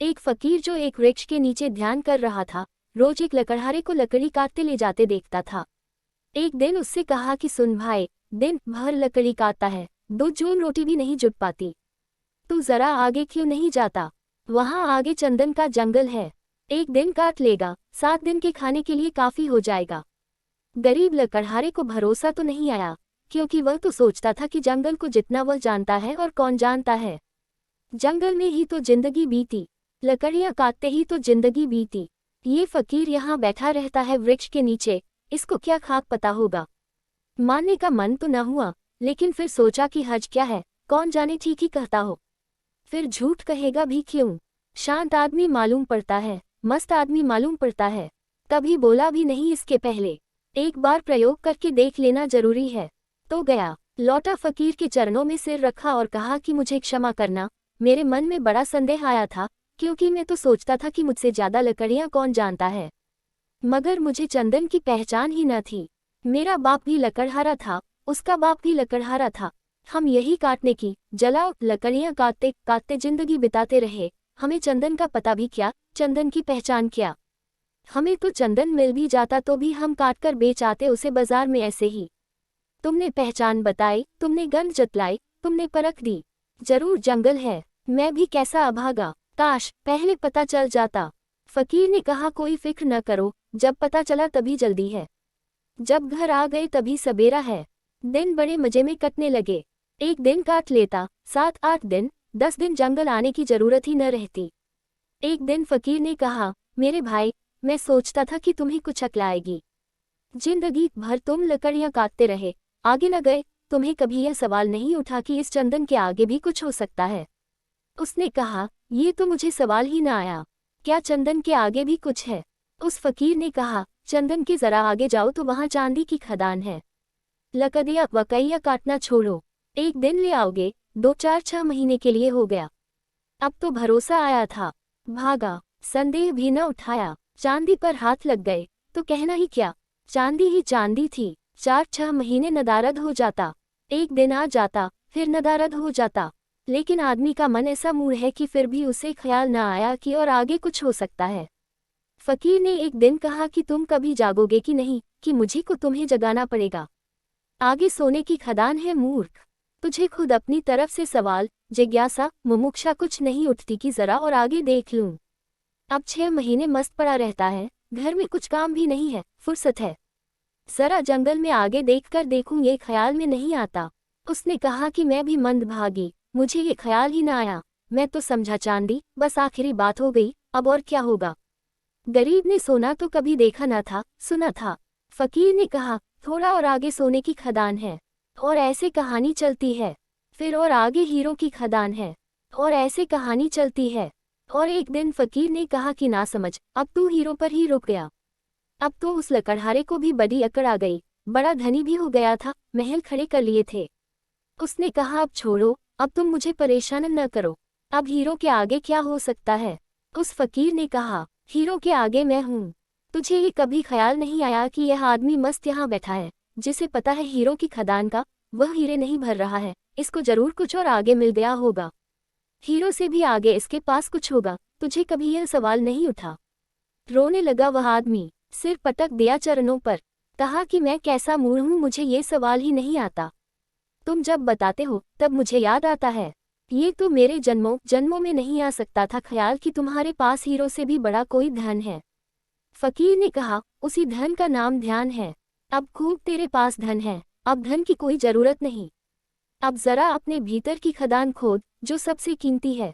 एक फकीर जो एक वृक्ष के नीचे ध्यान कर रहा था, रोज एक लकड़हारे को लकड़ी काटते ले जाते देखता था। एक दिन उससे कहा कि सुन भाई, दिन भर लकड़ी काटता है, 2 जून रोटी भी नहीं जुट पाती। तू जरा आगे क्यों नहीं जाता? वहां आगे चंदन का जंगल है, एक दिन काट लेगा, 7 दिन के खाने के लिए काफी हो जाएगा। गरीब लकड़हारे को भरोसा तो नहीं आया, क्योंकि वह तो सोचता था कि जंगल को जितना वह जानता है और कौन जानता है। जंगल में ही तो जिंदगी बीती, लकड़ियां काटते ही तो जिंदगी बीती। ये फकीर यहाँ बैठा रहता है वृक्ष के नीचे, इसको क्या खाक पता होगा। मानने का मन तो न हुआ, लेकिन फिर सोचा कि हर्ज क्या है, कौन जाने ठीक ही कहता हो, फिर झूठ कहेगा भी क्यों। शांत आदमी मालूम पड़ता है, मस्त आदमी मालूम पड़ता है। कभी बोला भी नहीं इसके पहले, एक बार प्रयोग करके देख लेना जरूरी है। तो गया, लौटा, फकीर के चरणों में सिर रखा और कहा कि मुझे क्षमा करना, मेरे मन में बड़ा संदेह आया था, क्योंकि मैं तो सोचता था कि मुझसे ज्यादा लकड़ियां कौन जानता है। मगर मुझे चंदन की पहचान ही न थी। मेरा बाप भी लकड़हारा था, उसका बाप भी लकड़हारा था। हम यही काटने की, जलाओ, लकड़ियां काटते काटते जिंदगी बिताते रहे। हमें चंदन का पता भी क्या, चंदन की पहचान क्या। हमें तो चंदन मिल भी जाता तो भी हम काटकर बेच आते उसे बाजार में ऐसे ही। तुमने पहचान बताई, तुमने गंध जतलाई, तुमने परख दी। जरूर जंगल है, मैं भी कैसा अभागा, काश पहले पता चल जाता। फकीर ने कहा कोई फिक्र न करो, जब पता चला तभी जल्दी है, जब घर आ गए तभी सबेरा है। दिन बड़े मजे में कटने लगे। एक दिन काट लेता, 7-8 दिन, 10 दिन जंगल आने की जरूरत ही न रहती। एक दिन फकीर ने कहा, मेरे भाई, मैं सोचता था कि तुम्हें कुछ अक्ल आएगी। जिंदगी भर तुम लकड़ियां काटते रहे, आगे न गए, तुम्हें कभी यह सवाल नहीं उठा कि इस चंदन के आगे भी कुछ हो सकता है। उसने कहा, ये तो मुझे सवाल ही न आया, क्या चंदन के आगे भी कुछ है? उस फकीर ने कहा, चंदन के जरा आगे जाओ तो वहां चांदी की खदान है। लकड़ियां वकैया काटना छोड़ो, एक दिन ले आओगे, 2-4-6 महीने के लिए हो गया। अब तो भरोसा आया था, भागा, संदेह भी न उठाया। चांदी पर हाथ लग गए तो कहना ही क्या, चांदी ही चांदी थी। 4-6 महीने नदारद हो जाता, एक दिन आ जाता, फिर नदारद हो जाता। लेकिन आदमी का मन ऐसा मूड है कि फिर भी उसे ख्याल न आया कि और आगे कुछ हो सकता है। फकीर ने एक दिन कहा कि तुम कभी जागोगे कि नहीं, कि मुझे को तुम्हें जगाना पड़ेगा। आगे सोने की खदान है मूर्ख, तुझे खुद अपनी तरफ से सवाल, जिज्ञासा, मुमुक्षा कुछ नहीं उठती कि जरा और आगे देख लूं। अब 6 महीने मस्त पड़ा रहता है, घर में कुछ काम भी नहीं है, फुर्सत है, जरा जंगल में आगे देखकर देखूं ये ख्याल में नहीं आता। उसने कहा कि मैं भी मंदभागी, मुझे ये ख्याल ही न आया, मैं तो समझा चांदी, बस आखिरी बात हो गई, अब और क्या होगा। गरीब ने सोना तो कभी देखा न था, सुना था। फकीर ने कहा, थोड़ा और आगे सोने की खदान है, और ऐसे कहानी चलती है। फिर और आगे हीरों की खदान है, और ऐसे कहानी चलती है। और एक दिन फकीर ने कहा कि ना समझ, अब तू हीरो पर ही रुक गया। अब तो उस लकड़हारे को भी बड़ी अकड़ आ गई, बड़ा धनी भी हो गया था, महल खड़े कर लिए थे। उसने कहा, अब छोड़ो, अब तुम मुझे परेशान न करो, अब हीरो के आगे क्या हो सकता है। उस फकीर ने कहा, हीरो के आगे मैं हूँ। तुझे ये कभी ख्याल नहीं आया कि यह आदमी मस्त यहाँ बैठा है, जिसे पता है हीरो की खदान का, वह हीरे नहीं भर रहा है, इसको जरूर कुछ और आगे मिल गया होगा, हीरो से भी आगे इसके पास कुछ होगा। तुझे कभी यह सवाल नहीं उठा? रोने लगा वह आदमी, सिर पटक दिया चरणों पर, कहा कि मैं कैसा मूढ़ हूँ, मुझे ये सवाल ही नहीं आता। तुम जब बताते हो तब मुझे याद आता है, ये तो मेरे जन्मों जन्मों में नहीं आ सकता था ख्याल कि तुम्हारे पास हीरो से भी बड़ा कोई धन है। फकीर ने कहा, उसी धन का नाम ध्यान है। अब खूब तेरे पास धन है, अब धन की कोई जरूरत नहीं। अब जरा अपने भीतर की खदान खोद, जो सबसे कीमती है।